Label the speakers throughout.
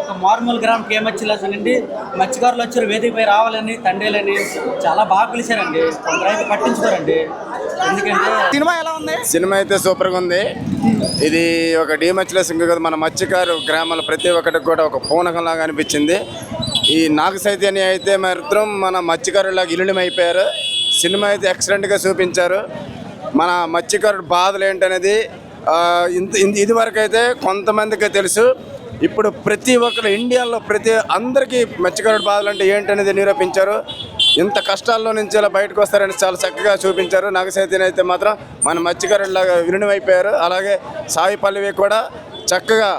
Speaker 1: ఒక మార్మూల్ గ్రామం కేమచ్చిలాసనండి మత్స్యకారులు వచ్చారు, వేదికపై రావాలని తండేలని చాలా బాగా పిలిచారండి. కొందరైతే పట్టించుకోరండి. ఎందుకంటే
Speaker 2: సినిమా ఎలా ఉంది?
Speaker 3: సినిమా అయితే సూపర్గా ఉంది. ఇది ఒక డీమచ్యులేషన్ కదా, మన మత్స్యకారు గ్రామాల ప్రతి ఒక్కటికి కూడా ఒక పూనకంలాగా అనిపించింది. ఈ నాగ చైతన్య అయితే మాత్రం మన మత్స్యకారులాగా ఇల్లుని అయిపోయారు. సినిమా అయితే ఎక్సలెంట్గా చూపించారు. మన మత్స్యకారుడు బాధలు ఏంటనేది ఇదివరకు అయితే కొంతమందికి తెలుసు. ఇప్పుడు ప్రతి ఒక్కరు ఇండియాలో అందరికీ మత్స్యకారుడు బాధలు అంటే ఏంటనేది నిరూపించారు. ఇంత కష్టాల్లో నుంచి ఇలా బయటకు వస్తారని చాలా చక్కగా చూపించారు. నాగ చైతన్య అయితే మాత్రం మన మత్స్యకారులాగా విలీనమైపోయారు. అలాగే సాయి పల్లవి కూడా చక్కగా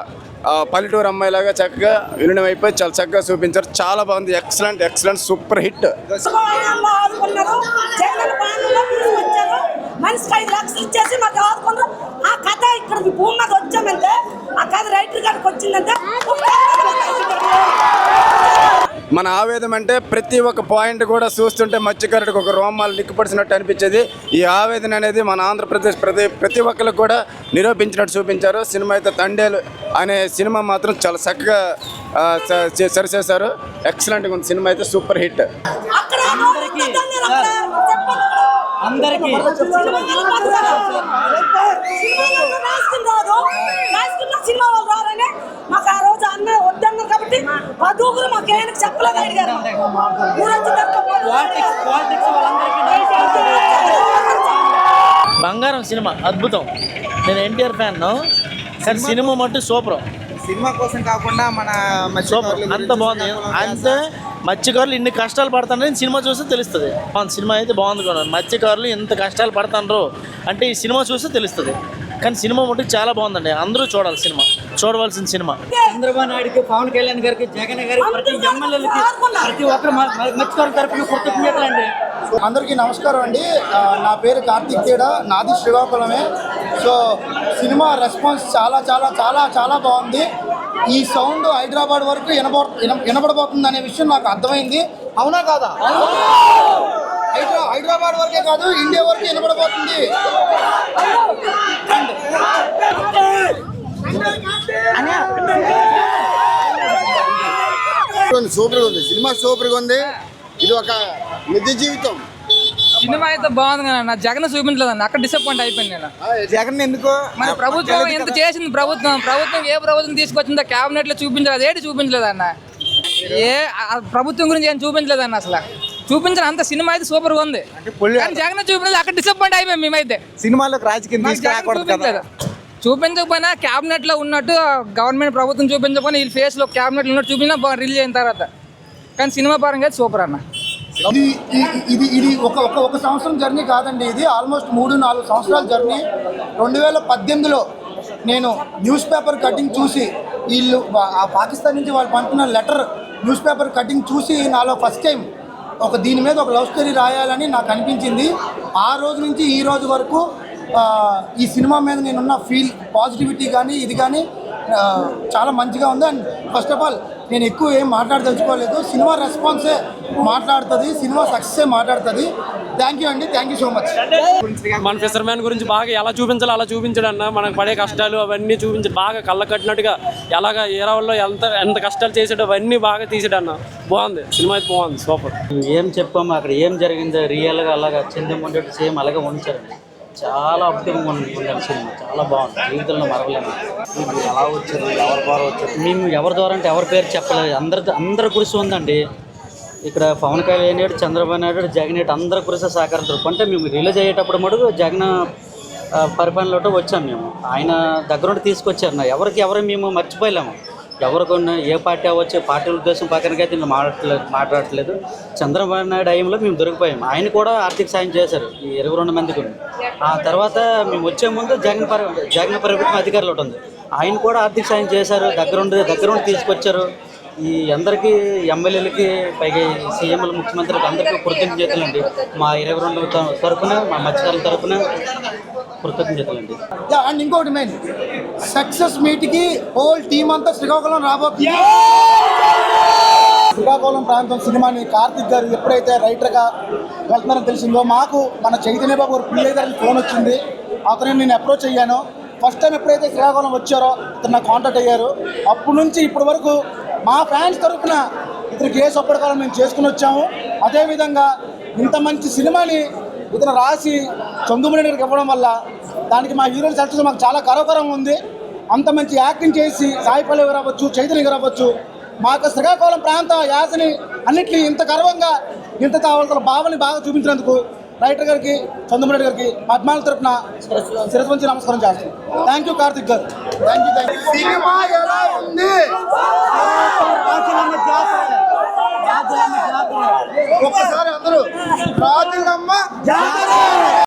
Speaker 3: పల్లెటూరు అమ్మాయిలాగా చక్కగా విలీనమైపోయి చాలా చక్కగా చూపించారు. చాలా బాగుంది. Excellent super hit.
Speaker 4: మనిషికి 5 లక్షలు ఇచ్చేసి మాకు ఆదుకున్నారు. ఆ కథ ఇక్కడ భూమి మీద వచ్చామంటే ఆ కథ రైటర్ గారికి వచ్చిందంటే
Speaker 3: మన ఆవేదన అంటే ప్రతి ఒక్క పాయింట్ కూడా చూస్తుంటే మత్స్యకారుడికి ఒక రోమాలు నిక్కుపడిచినట్టు అనిపించేది. ఈ ఆవేదన అనేది మన ఆంధ్రప్రదేశ్ ప్రతి ఒక్కరికి కూడా నిరూపించినట్టు చూపించారు. సినిమా అయితే తండేలు అనే సినిమా మాత్రం చాలా చక్కగా సరిచేశారు. ఎక్సలెంట్గా ఉంది. సినిమా అయితే సూపర్ హిట్.
Speaker 1: అందరికీ
Speaker 4: సినిమా వాళ్ళు రారని మాకు ఆ రోజు అన్న వద్దన్నారు కాబట్టి పదుగురు మాకు ఏమైనా చెప్పలేదు అడిగారు.
Speaker 5: బంగారం సినిమా అద్భుతం. నేను ఎన్టీఆర్ ఫ్యాన్. కానీ సినిమా మట్టు సూపర్.
Speaker 2: సినిమా కోసం కాకుండా మన
Speaker 5: సూపర్ అంత బాగుంది. అంతే మత్స్యకారులు ఇన్ని కష్టాలు పడుతున్నారని సినిమా చూస్తే తెలుస్తుంది. సినిమా అయితే బాగుంది కూడా. మత్స్యకారులు ఎంత కష్టాలు పడుతున్నారు అంటే ఈ సినిమా చూస్తే తెలుస్తుంది. కానీ సినిమా మటుకు చాలా బాగుందండి. అందరూ చూడాలి. సినిమా చూడవలసిన సినిమా.
Speaker 1: చంద్రబాబు నాయుడుకి, పవన్ కళ్యాణ్ గారికి, జగన్ గారికి, ప్రతి ఎమ్మెల్యేలకి, ప్రతి ఒక్కరు మత్స్యకారుల తరపున కృతజ్ఞతలండి.
Speaker 6: అందరికీ నమస్కారం అండి. నా పేరు కార్తీక్ తేడ, నాది శ్రీకాకుళమే. సో సినిమా రెస్పాన్స్ చాలా చాలా చాలా చాలా బాగుంది. ఈ సౌండ్ హైదరాబాద్ వరకు వినబడబోతుంది అనే విషయం నాకు అర్థమైంది. అవునా కాదా? హైదరాబాద్ వరకే కాదు, ఇండియా వరకు వినబడబోతుంది.
Speaker 3: సూపర్గా ఉంది. సినిమా సూపర్గా ఉంది. ఇది ఒక నిజ జీవితం.
Speaker 7: సినిమా అయితే బాగుంది కదా. నా జగన్ చూపించలేదన్న, అక్కడ డిసప్పాయింట్ అయిపోయింది నేను.
Speaker 2: జగన్ ఎందుకు?
Speaker 7: మన ప్రభుత్వం ఎంత చేసింది? ప్రభుత్వం ఏ ప్రభుత్వం తీసుకొచ్చిందో క్యాబినెట్ లో చూపించలేదు. అదేంటి చూపించలేదన్న? ప్రభుత్వం గురించి ఏం చూపించలేదన్న. అసలు చూపించిన అంత సినిమా అయితే సూపర్ గా ఉంది. కానీ జగన్ చూపించలేదు, అక్కడ డిసప్పాయింట్ అయిపోయాం మేమైతే.
Speaker 2: సినిమాలోకి రాజకీయం తీసుకురాకూడదు.
Speaker 7: చూపించకపోయినా క్యాబినెట్ లో ఉన్నట్టు గవర్నమెంట్ ప్రభుత్వం చూపించకపోయినా ఈ ఫేస్ లో క్యాబినెట్ లో ఉన్నట్టు చూపించినా రిలీజ్ అయిన తర్వాత. కానీ సినిమా పరంగా సూపర్ అన్న.
Speaker 6: ఇది ఒక సంవత్సరం జర్నీ కాదండి. ఇది ఆల్మోస్ట్ 3-4 సంవత్సరాల జర్నీ. 2018లో నేను న్యూస్ పేపర్ కటింగ్ చూసి, వీళ్ళు ఆ పాకిస్తాన్ నుంచి వాళ్ళు పంపిన లెటర్ న్యూస్ పేపర్ కటింగ్ చూసి నాలో ఫస్ట్ టైం దీని మీద ఒక లవ్ స్టోరీ రాయాలని నాకు అనిపించింది. ఆ రోజు నుంచి ఈ రోజు వరకు ఈ సినిమా మీద నేనున్న ఫీల్, పాజిటివిటీ కానీ ఇది కానీ చాలా మంచిగా ఉంది. అండ్ ఫస్ట్ ఆఫ్ ఆల్ నేను ఎక్కువ ఏం మాట్లాడదలుచుకోలేదు. సినిమా రెస్పాన్సే మాట్లాడుతుంది, సినిమా సక్సెసే మాట్లాడుతుంది. థ్యాంక్ యూ అండి. Thank you so much.
Speaker 8: మన ఫిషర్మ్యాన్ గురించి బాగా ఎలా చూపించాలో అలా చూపించాడు అన్న. మనకు పడే కష్టాలు అవన్నీ చూపించి బాగా కళ్ళ కట్టినట్టుగా ఎలాగా ఏరావుల్లో ఎంత కష్టాలు చేసాడో అవన్నీ బాగా తీసాడు అన్న. బాగుంది సినిమా అయితే బాగుంది. సూపర్.
Speaker 1: ఏం చెప్పాము, అక్కడ ఏం జరిగిందో రియల్గా అలాగా చంద్రం ఉండేట్టు సేమ్ అలాగే ఉంచారండి. చాలా అద్భుతంగా ఉండాలి సినిమా. చాలా బాగుంది. జీవితంలో మరవలేము. ఎలా వచ్చారు, ఎవరి ద్వారా వచ్చారు, మేము ఎవరి ద్వారా అంటే ఎవరి పేరు చెప్పలేదు. అందరి కృషి ఉందండి ఇక్కడ. పవన్ కళ్యాణ్ నాయుడు, చంద్రబాబు నాయుడు, జగన్ నాయుడు అందరి కృషి సహకారం. అంటే మేము రిలీజ్ అయ్యేటప్పుడు మటుకు జగన్ పరిపాలనలో వచ్చాము. మేము ఆయన దగ్గర నుండి తీసుకొచ్చారు. ఎవరు మేము మర్చిపోలేము. ఎవరికొన్న ఏ పార్టీ అవ్వచ్చు, పార్టీ ఉద్దేశం పక్కనకైతే నేను మాట్లాడట్లేదు. చంద్రబాబు నాయుడు టైంలో మేము దొరికిపోయాము. ఆయన కూడా ఆర్థిక సాయం చేశారు ఈ 22 మందికి. ఆ తర్వాత మేము వచ్చే ముందు జగన్ ప్రభుత్వం అధికారులు ఉంటుంది. ఆయన కూడా ఆర్థిక సాయం చేశారు. దగ్గర నుండి తీసుకొచ్చారు. ఈ అందరికీ ఎమ్మెల్యేలకి, పైగా సీఎంలు, ముఖ్యమంత్రులకు అందరికీ కృతజ్ఞతలండి. మా 22 తరఫున, మా మత్స్యకారుల తరఫున కృతజ్ఞతలండి.
Speaker 6: అండ్ ఇంకోటి మెయిన్ సక్సెస్ మీట్కి హోల్ టీమ్ అంతా శ్రీకాకుళం రాబోతుంది. శ్రీకాకుళం ప్రాంతం సినిమాని కార్తీక్ గారు ఎప్పుడైతే రైటర్గా వెళ్తున్నారని తెలిసిందో, మాకు మన చైతన్య బాబు గారు పిల్లయ్య గారికి ఫోన్ వచ్చింది. అతను నేను అప్రోచ్ అయ్యాను. ఫస్ట్ టైం ఎప్పుడైతే శ్రీకాకుళం వచ్చారో అతను నాకు కాంటాక్ట్ అయ్యారు. అప్పటి నుంచి ఇప్పటి వరకు మా ఫ్యాన్స్ తరఫున ఇతనికి ఏ సపోర్ట్ కావాలో మేము చేసుకుని వచ్చాము. అదేవిధంగా ఇంత మంచి సినిమాని ఇతను రాసి చందుమణి గారికి ఇవ్వడం వల్ల దానికి మా హీరోలు సెలెక్షన్ మాకు చాలా గర్వకరంగా ఉంది. అంత మంచి యాక్టింగ్ చేసి సాయి పల్లవి గారు అవ్వచ్చు, చైతన్య గారు అవ్వచ్చు, మా యొక్క శ్రీకాకుళం ప్రాంత యాసని అన్నింటినీ ఇంత గర్వంగా ఇంత కావాల్సిన భావనని బాగా చూపించినందుకు రైటర్ గారికి, చంద్రమణి గారికి మా అభిమానుల తరఫున శిరస్సు వంచి నమస్కారం చేస్తాం. థ్యాంక్ యూ కార్తిక్ గారు.
Speaker 2: సినిమా ఎలా ఉంది? ఒక్కసారి అందరూ రాజులమ్మ జాతర